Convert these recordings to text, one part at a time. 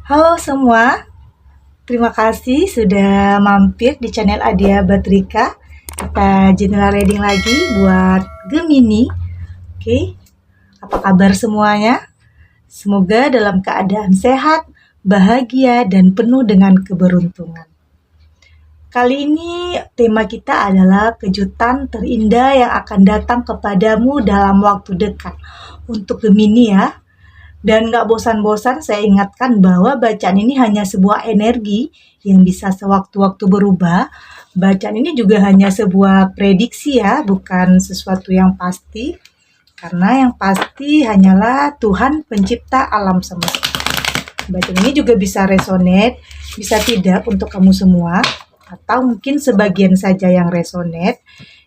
Halo semua, terima kasih sudah mampir di channel Adia Batrika. Kita general reading lagi buat Gemini. Oke, apa kabar semuanya? Semoga dalam keadaan sehat, bahagia, dan penuh dengan keberuntungan. Kali ini tema kita adalah kejutan terindah yang akan datang kepadamu dalam waktu dekat. Untuk Gemini ya. Dan nggak bosan-bosan saya ingatkan bahwa bacaan ini hanya sebuah energi yang bisa sewaktu-waktu berubah. Bacaan ini juga hanya sebuah prediksi ya, bukan sesuatu yang pasti. Karena yang pasti hanyalah Tuhan pencipta alam semesta. Bacaan ini juga bisa resonate, bisa tidak untuk kamu semua. Atau mungkin sebagian saja yang resonate.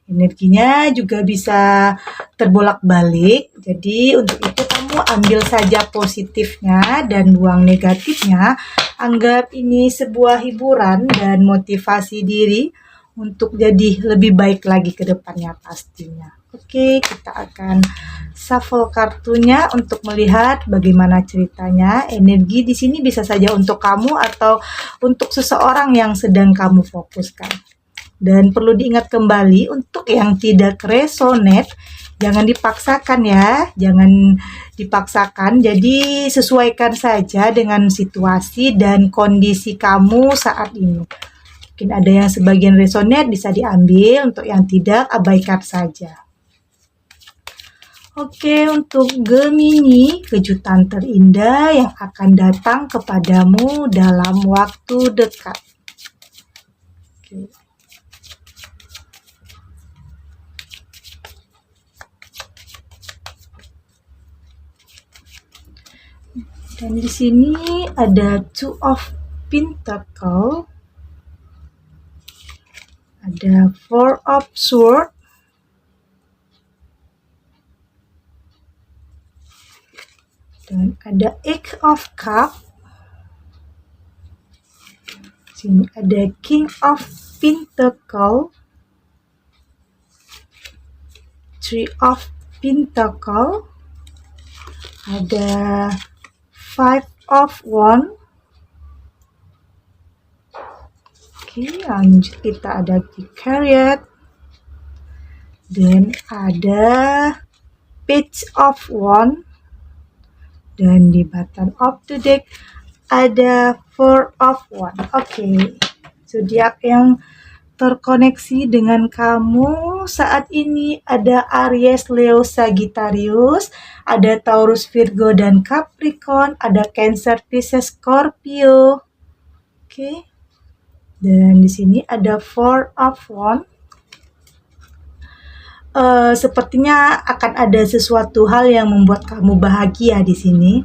Energinya juga bisa terbolak-balik. Jadi untuk itu kamu ambil saja positifnya dan buang negatifnya. Anggap ini sebuah hiburan dan motivasi diri untuk jadi lebih baik lagi ke depannya pastinya. Oke, kita akan shuffle kartunya untuk melihat bagaimana ceritanya. Energi di sini bisa saja untuk kamu atau untuk seseorang yang sedang kamu fokuskan. Dan perlu diingat kembali untuk yang tidak resonate, jangan dipaksakan ya, jangan dipaksakan. Jadi sesuaikan saja dengan situasi dan kondisi kamu saat ini. Mungkin ada yang sebagian resonate bisa diambil, untuk yang tidak abaikan saja. Oke, untuk Gemini, kejutan terindah yang akan datang kepadamu dalam waktu dekat. Oke. Dan di sini ada Two of Pentacle, ada Four of Swords, dan ada Eight of Cups. Sini ada King of Pentacle, Three of Pentacle, ada Five of Wands. Oke, lanjut kita ada The Chariot, dan ada Page of Wands, dan di bottom of the deck ada Four of Wands. Oke, zodiak yang terkoneksi dengan kamu saat ini ada Aries, Leo, Sagittarius, ada Taurus, Virgo, dan Capricorn, ada Cancer, Pisces, Scorpio. Oke. Dan di sini ada Four of Wands. Sepertinya akan ada sesuatu hal yang membuat kamu bahagia di sini.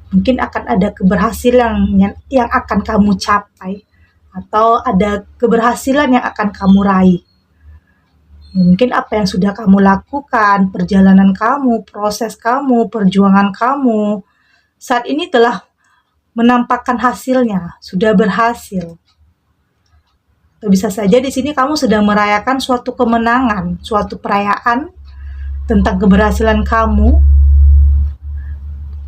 Mungkin akan ada keberhasilan yang akan kamu capai, atau ada keberhasilan yang akan kamu raih. Mungkin apa yang sudah kamu lakukan, perjalanan kamu, proses kamu, perjuangan kamu, saat ini telah menampakkan hasilnya, sudah berhasil. Atau bisa saja di sini kamu sedang merayakan suatu kemenangan, suatu perayaan tentang keberhasilan kamu.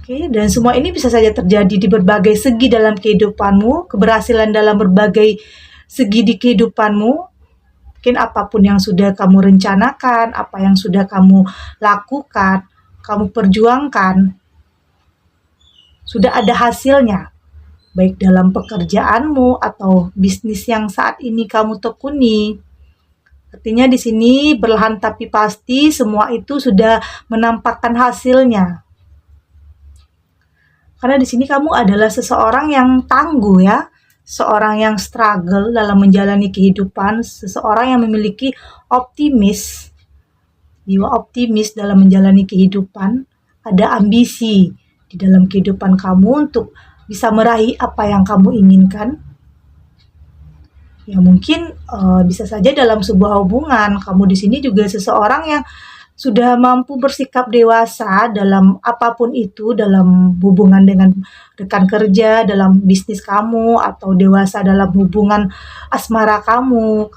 Oke, dan semua ini bisa saja terjadi di berbagai segi dalam kehidupanmu, keberhasilan dalam berbagai segi di kehidupanmu. Mungkin apapun yang sudah kamu rencanakan, apa yang sudah kamu lakukan, kamu perjuangkan, sudah ada hasilnya. Baik dalam pekerjaanmu atau bisnis yang saat ini kamu tekuni. Artinya di sini perlahan tapi pasti semua itu sudah menampakkan hasilnya. Karena di sini kamu adalah seseorang yang tangguh ya, seorang yang struggle dalam menjalani kehidupan, seseorang yang memiliki optimis, jiwa optimis dalam menjalani kehidupan, ada ambisi di dalam kehidupan kamu untuk bisa meraih apa yang kamu inginkan. Ya mungkin bisa saja dalam sebuah hubungan, kamu di sini juga seseorang yang sudah mampu bersikap dewasa dalam apapun itu, dalam hubungan dengan rekan kerja, dalam bisnis kamu, atau dewasa dalam hubungan asmara kamu.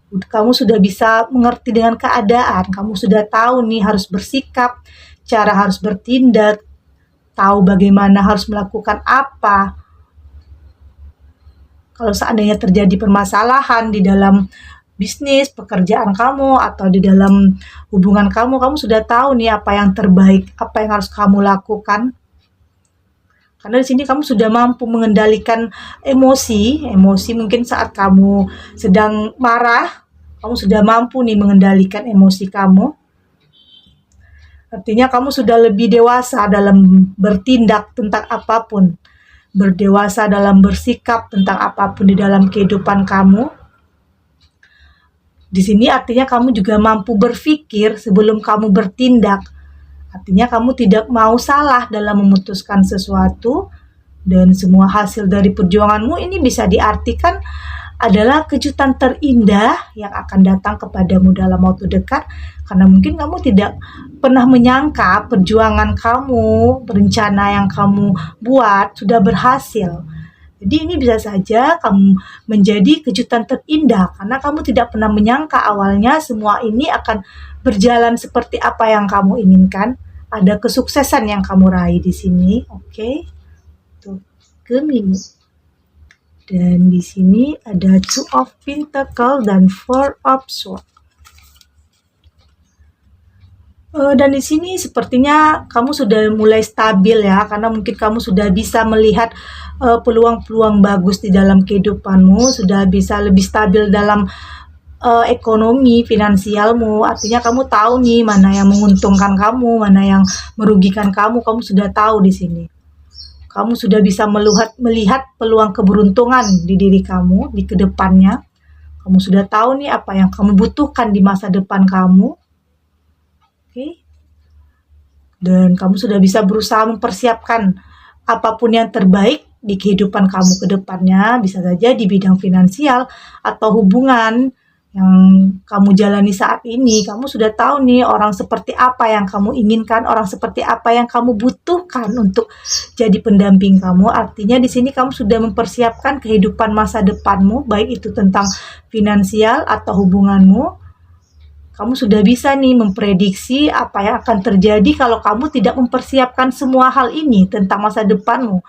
Kamu sudah bisa mengerti dengan keadaan, kamu sudah tahu nih harus bersikap, cara harus bertindak, tahu bagaimana harus melakukan apa Kalau seandainya terjadi permasalahan di dalam bisnis, pekerjaan kamu, atau di dalam hubungan kamu, kamu sudah tahu nih apa yang terbaik, apa yang harus kamu lakukan. Karena di sini kamu sudah mampu mengendalikan emosi mungkin saat kamu sedang marah, kamu sudah mampu nih mengendalikan emosi kamu. Artinya kamu sudah lebih dewasa dalam bertindak tentang apapun, berdewasa dalam bersikap tentang apapun di dalam kehidupan kamu. Di sini artinya kamu juga mampu berpikir sebelum kamu bertindak. Artinya kamu tidak mau salah dalam memutuskan sesuatu, dan semua hasil dari perjuanganmu ini bisa diartikan adalah kejutan terindah yang akan datang kepadamu dalam waktu dekat, karena mungkin kamu tidak pernah menyangka perjuangan kamu, rencana yang kamu buat sudah berhasil. Jadi ini bisa saja kamu menjadi kejutan terindah karena kamu tidak pernah menyangka awalnya semua ini akan berjalan seperti apa yang kamu inginkan. Ada kesuksesan yang kamu raih di sini, oke? Tuh, Gemini. Dan di sini ada Two of Pentacles dan Four of Swords. Dan di sini sepertinya kamu sudah mulai stabil ya, karena mungkin kamu sudah bisa melihat peluang-peluang bagus di dalam kehidupanmu, sudah bisa lebih stabil dalam ekonomi, finansialmu. Artinya kamu tahu nih mana yang menguntungkan kamu, mana yang merugikan kamu sudah tahu di sini. Kamu sudah bisa melihat peluang keberuntungan di diri kamu di kedepannya. Kamu sudah tahu nih apa yang kamu butuhkan di masa depan kamu. Oke. Dan kamu sudah bisa berusaha mempersiapkan apapun yang terbaik di kehidupan kamu ke depannya, bisa saja di bidang finansial atau hubungan yang kamu jalani saat ini. Kamu sudah tahu nih orang seperti apa yang kamu inginkan, orang seperti apa yang kamu butuhkan untuk jadi pendamping kamu. Artinya di sini kamu sudah mempersiapkan kehidupan masa depanmu, baik itu tentang finansial atau hubunganmu. Kamu sudah bisa nih memprediksi apa yang akan terjadi kalau kamu tidak mempersiapkan semua hal ini tentang masa depanmu.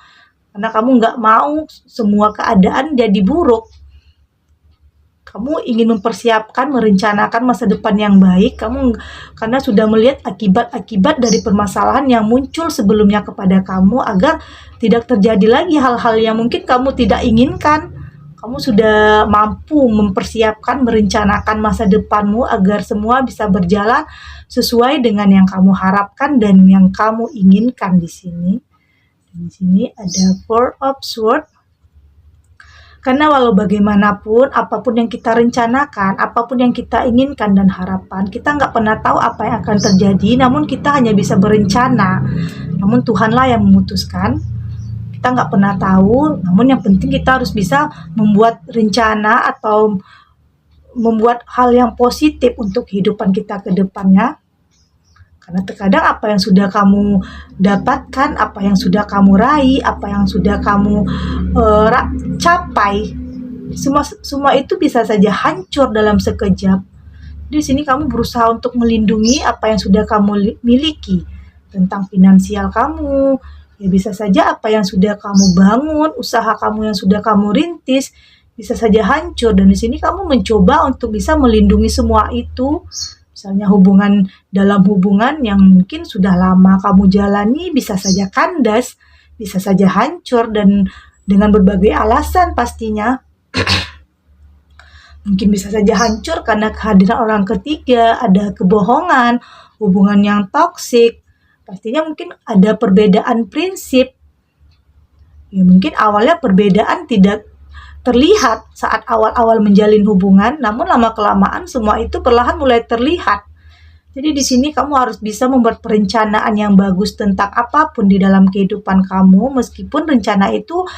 Karena kamu nggak mau semua keadaan jadi buruk. Kamu ingin mempersiapkan, merencanakan masa depan yang baik. Karena sudah melihat akibat-akibat dari permasalahan yang muncul sebelumnya kepada kamu agar tidak terjadi lagi hal-hal yang mungkin kamu tidak inginkan. Kamu sudah mampu mempersiapkan, merencanakan masa depanmu agar semua bisa berjalan sesuai dengan yang kamu harapkan dan yang kamu inginkan di sini. Dan di sini ada Four of Swords. Karena walau bagaimanapun, apapun yang kita rencanakan, apapun yang kita inginkan dan harapan, kita nggak pernah tahu apa yang akan terjadi, namun kita hanya bisa berencana. Namun Tuhanlah yang memutuskan. Kita nggak pernah tahu, namun yang penting kita harus bisa membuat rencana atau membuat hal yang positif untuk kehidupan kita ke depannya. Karena terkadang apa yang sudah kamu dapatkan, apa yang sudah kamu raih, apa yang sudah kamu capai, semua itu bisa saja hancur dalam sekejap. Di sini kamu berusaha untuk melindungi apa yang sudah kamu miliki tentang finansial kamu. Ya bisa saja apa yang sudah kamu bangun, usaha kamu yang sudah kamu rintis, bisa saja hancur. Dan di sini kamu mencoba untuk bisa melindungi semua itu. Misalnya dalam hubungan yang mungkin sudah lama kamu jalani, bisa saja kandas, bisa saja hancur, dan dengan berbagai alasan pastinya. Mungkin bisa saja hancur karena kehadiran orang ketiga, ada kebohongan, hubungan yang toksik. Pastinya mungkin ada perbedaan prinsip. Ya mungkin awalnya perbedaan tidak terlihat saat awal-awal menjalin hubungan, namun lama-kelamaan semua itu perlahan mulai terlihat. Jadi di sini kamu harus bisa membuat perencanaan yang bagus tentang apapun di dalam kehidupan kamu, meskipun rencana itu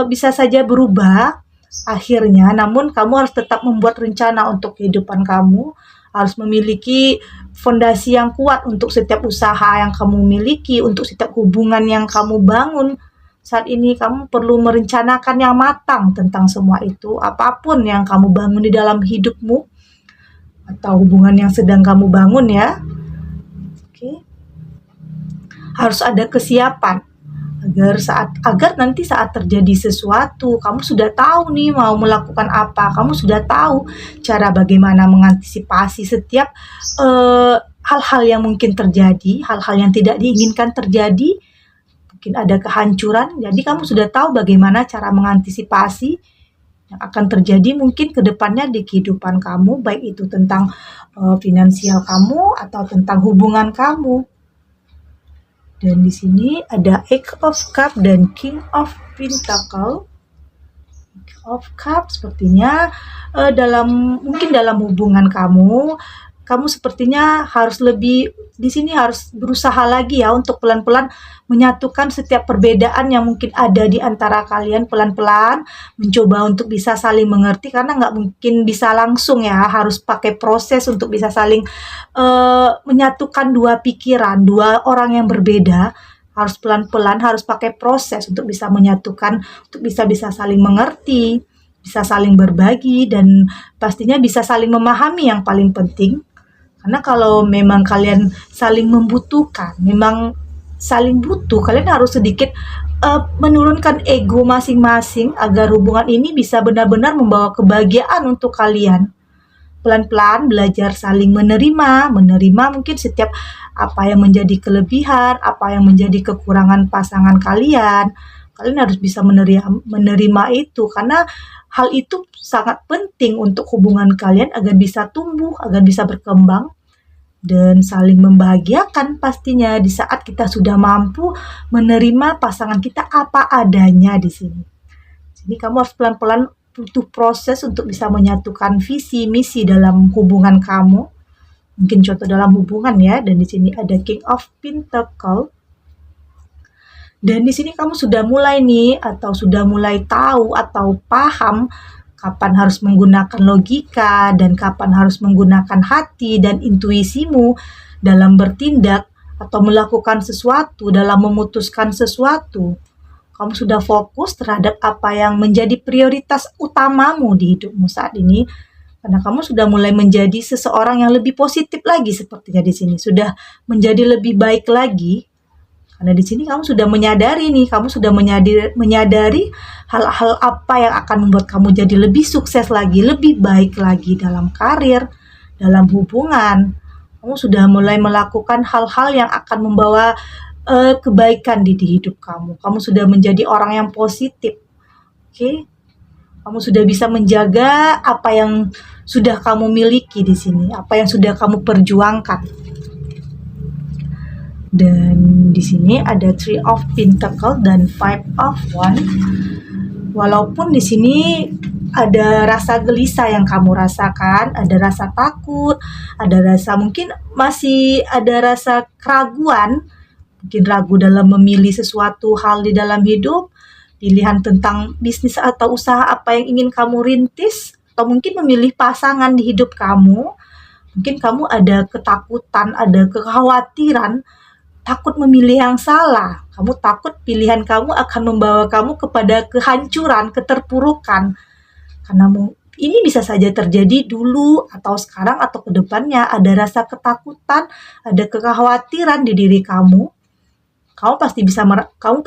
bisa saja berubah akhirnya, namun kamu harus tetap membuat rencana untuk kehidupan kamu, harus memiliki fondasi yang kuat untuk setiap usaha yang kamu miliki, untuk setiap hubungan yang kamu bangun. Saat ini kamu perlu merencanakan yang matang tentang semua itu, apapun yang kamu bangun di dalam hidupmu, atau hubungan yang sedang kamu bangun ya. Oke. Harus ada kesiapan. agar nanti saat terjadi sesuatu kamu sudah tahu nih mau melakukan apa, kamu sudah tahu cara bagaimana mengantisipasi setiap hal-hal yang mungkin terjadi, hal-hal yang tidak diinginkan terjadi, mungkin ada kehancuran. Jadi kamu sudah tahu bagaimana cara mengantisipasi yang akan terjadi mungkin ke depannya di kehidupan kamu, baik itu tentang finansial kamu atau tentang hubungan kamu. Dan di sini ada Eight of Cups dan King of Pentacle. King of Cups sepertinya mungkin dalam hubungan kamu sepertinya harus lebih di sini harus berusaha lagi ya untuk pelan-pelan menyatukan setiap perbedaan yang mungkin ada di antara kalian, pelan-pelan mencoba untuk bisa saling mengerti, karena nggak mungkin bisa langsung ya, harus pakai proses untuk bisa saling menyatukan dua pikiran, dua orang yang berbeda, harus pelan-pelan, harus pakai proses untuk bisa menyatukan, untuk bisa saling mengerti, bisa saling berbagi, dan pastinya bisa saling memahami yang paling penting. Karena kalau memang kalian saling membutuhkan, memang saling butuh, kalian harus sedikit menurunkan ego masing-masing agar hubungan ini bisa benar-benar membawa kebahagiaan untuk kalian. Pelan-pelan belajar saling menerima mungkin setiap apa yang menjadi kelebihan, apa yang menjadi kekurangan pasangan kalian. Kalian harus bisa menerima itu, karena hal itu sangat penting untuk hubungan kalian agar bisa tumbuh, agar bisa berkembang, dan saling membahagiakan pastinya di saat kita sudah mampu menerima pasangan kita apa adanya di sini. Jadi kamu harus pelan-pelan butuh proses untuk bisa menyatukan visi misi dalam hubungan kamu. Mungkin contoh dalam hubungan ya, dan di sini ada King of Pentacle. Dan di sini kamu sudah mulai nih, atau sudah mulai tahu atau paham kapan harus menggunakan logika dan kapan harus menggunakan hati dan intuisimu dalam bertindak atau melakukan sesuatu, dalam memutuskan sesuatu. Kamu sudah fokus terhadap apa yang menjadi prioritas utamamu di hidupmu saat ini, karena kamu sudah mulai menjadi seseorang yang lebih positif lagi sepertinya di sini, sudah menjadi lebih baik lagi. Karena di sini kamu sudah menyadari nih, kamu sudah menyadari hal-hal apa yang akan membuat kamu jadi lebih sukses lagi, lebih baik lagi dalam karir, dalam hubungan. Kamu sudah mulai melakukan hal-hal yang akan membawa kebaikan di hidup kamu. Kamu sudah menjadi orang yang positif. Oke? Kamu sudah bisa menjaga apa yang sudah kamu miliki di sini, apa yang sudah kamu perjuangkan. Dan di sini ada Three of Pentacle dan Five of Wands. Walaupun di sini ada rasa gelisah yang kamu rasakan, ada rasa takut, ada rasa mungkin masih ada rasa keraguan, mungkin ragu dalam memilih sesuatu hal di dalam hidup, pilihan tentang bisnis atau usaha apa yang ingin kamu rintis, atau mungkin memilih pasangan di hidup kamu. Mungkin kamu ada ketakutan, ada kekhawatiran, takut memilih yang salah. Kamu takut pilihan kamu akan membawa kamu kepada kehancuran, keterpurukan. Karena ini bisa saja terjadi dulu atau sekarang atau ke depannya. Ada rasa ketakutan, ada kekhawatiran di diri kamu. Kamu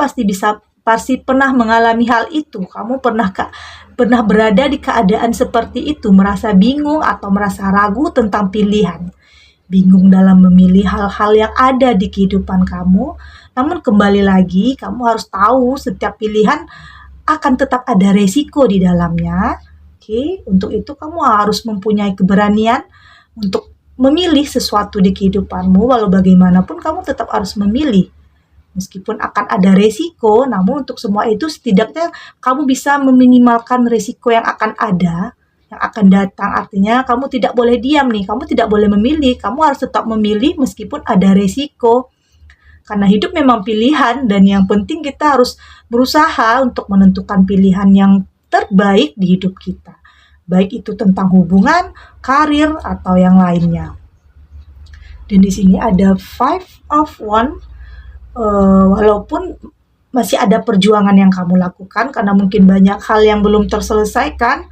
pasti pernah mengalami hal itu. Kamu pernah berada di keadaan seperti itu, merasa bingung atau merasa ragu tentang pilihan. Bingung dalam memilih hal-hal yang ada di kehidupan kamu. Namun kembali lagi, kamu harus tahu setiap pilihan akan tetap ada resiko di dalamnya. Oke, untuk itu kamu harus mempunyai keberanian untuk memilih sesuatu di kehidupanmu. Walau bagaimanapun kamu tetap harus memilih. Meskipun akan ada resiko, namun untuk semua itu setidaknya kamu bisa meminimalkan resiko yang akan ada, yang akan datang. Artinya kamu tidak boleh diam nih, kamu tidak boleh memilih, kamu harus tetap memilih meskipun ada resiko. Karena hidup memang pilihan, dan yang penting kita harus berusaha untuk menentukan pilihan yang terbaik di hidup kita. Baik itu tentang hubungan, karir, atau yang lainnya. Dan di sini ada Five of Wands. Walaupun masih ada perjuangan yang kamu lakukan, karena mungkin banyak hal yang belum terselesaikan,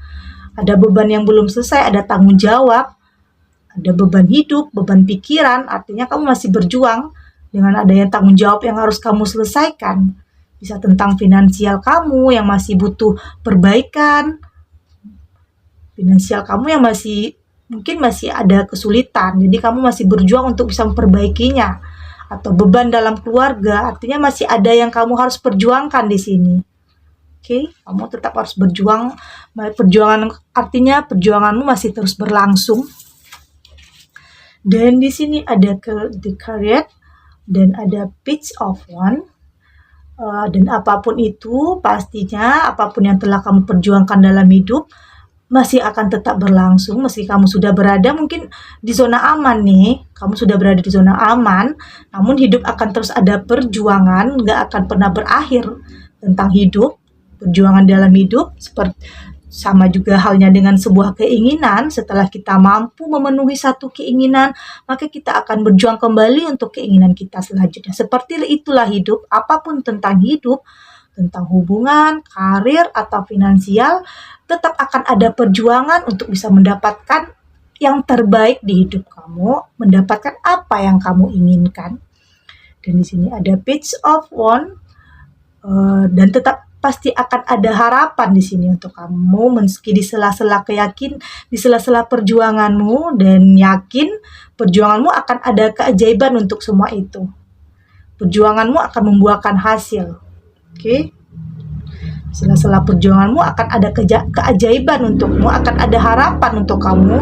ada beban yang belum selesai, ada tanggung jawab, ada beban hidup, beban pikiran, artinya kamu masih berjuang dengan adanya tanggung jawab yang harus kamu selesaikan. bisa tentang finansial kamu yang masih butuh perbaikan, finansial kamu yang mungkin masih ada kesulitan, jadi kamu masih berjuang untuk bisa memperbaikinya, atau beban dalam keluarga, artinya masih ada yang kamu harus perjuangkan di sini. Oke, kamu tetap harus berjuang. Perjuangan artinya perjuanganmu masih terus berlangsung. Dan di sini ada the Chariot dan ada Page of Wands. Dan apapun itu, pastinya apapun yang telah kamu perjuangkan dalam hidup masih akan tetap berlangsung meski kamu sudah berada mungkin di zona aman nih. Kamu sudah berada di zona aman, namun hidup akan terus ada perjuangan, nggak akan pernah berakhir tentang hidup. Perjuangan dalam hidup seperti sama juga halnya dengan sebuah keinginan. Setelah kita mampu memenuhi satu keinginan, maka kita akan berjuang kembali untuk keinginan kita selanjutnya. Seperti itulah hidup, apapun tentang hidup, tentang hubungan, karir, atau finansial, tetap akan ada perjuangan untuk bisa mendapatkan yang terbaik di hidup kamu, mendapatkan apa yang kamu inginkan. Dan di sini ada Page of Wands, dan tetap pasti akan ada harapan di sini untuk kamu meski di sela-sela di sela-sela perjuanganmu, dan yakin perjuanganmu akan ada keajaiban untuk semua itu. Perjuanganmu akan membuahkan hasil. Oke? Sela-sela perjuanganmu akan ada keajaiban untukmu, akan ada harapan untuk kamu,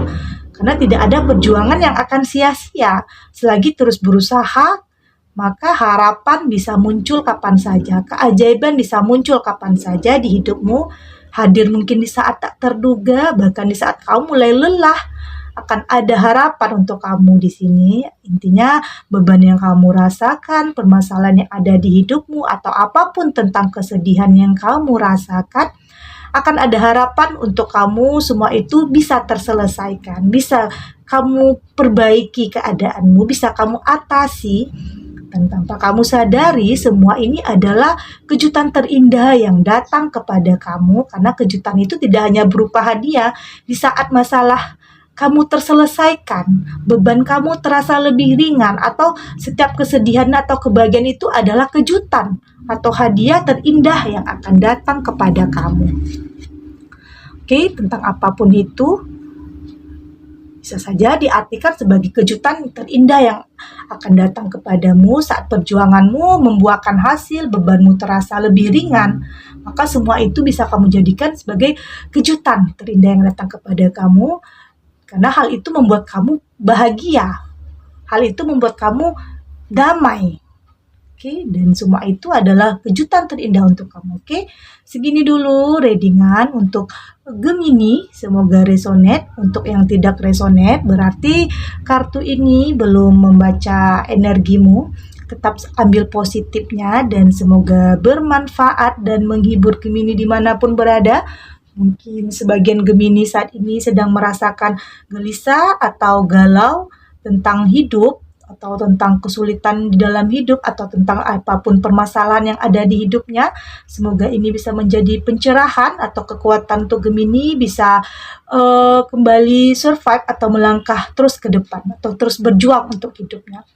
karena tidak ada perjuangan yang akan sia-sia. Selagi terus berusaha, maka harapan bisa muncul kapan saja, keajaiban bisa muncul kapan saja di hidupmu, hadir mungkin di saat tak terduga, bahkan di saat kamu mulai lelah, akan ada harapan untuk kamu di sini. Intinya beban yang kamu rasakan, permasalahan yang ada di hidupmu, atau apapun tentang kesedihan yang kamu rasakan, akan ada harapan untuk kamu semua itu bisa terselesaikan, bisa kamu perbaiki keadaanmu, bisa kamu atasi. Dan tanpa kamu sadari, semua ini adalah kejutan terindah yang datang kepada kamu, karena kejutan itu tidak hanya berupa hadiah. Di saat masalah kamu terselesaikan, beban kamu terasa lebih ringan, atau setiap kesedihan atau kebahagiaan itu adalah kejutan atau hadiah terindah yang akan datang kepada kamu. Oke, tentang apapun itu, bisa saja diartikan sebagai kejutan terindah yang akan datang kepadamu saat perjuanganmu membuahkan hasil, bebanmu terasa lebih ringan. Maka semua itu bisa kamu jadikan sebagai kejutan terindah yang datang kepada kamu, karena hal itu membuat kamu bahagia. Hal itu membuat kamu damai. Oke, dan semua itu adalah kejutan terindah untuk kamu. Oke, segini dulu readingan untuk Gemini. Semoga resonate. Untuk yang tidak resonate, berarti kartu ini belum membaca energimu. Tetap ambil positifnya dan semoga bermanfaat dan menghibur Gemini dimanapun berada. Mungkin sebagian Gemini saat ini sedang merasakan gelisah atau galau tentang hidup, atau tentang kesulitan di dalam hidup, atau tentang apapun permasalahan yang ada di hidupnya. Semoga ini bisa menjadi pencerahan atau kekuatan untuk Gemini bisa kembali survive atau melangkah terus ke depan, atau terus berjuang untuk hidupnya.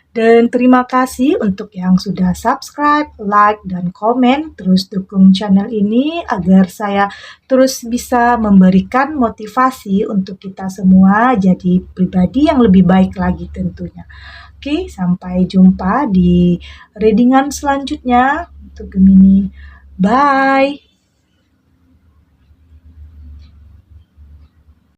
Dan terima kasih untuk yang sudah subscribe, like, dan komen. Terus dukung channel ini agar saya terus bisa memberikan motivasi untuk kita semua jadi pribadi yang lebih baik lagi tentunya. Oke, sampai jumpa di readingan selanjutnya untuk Gemini. Bye!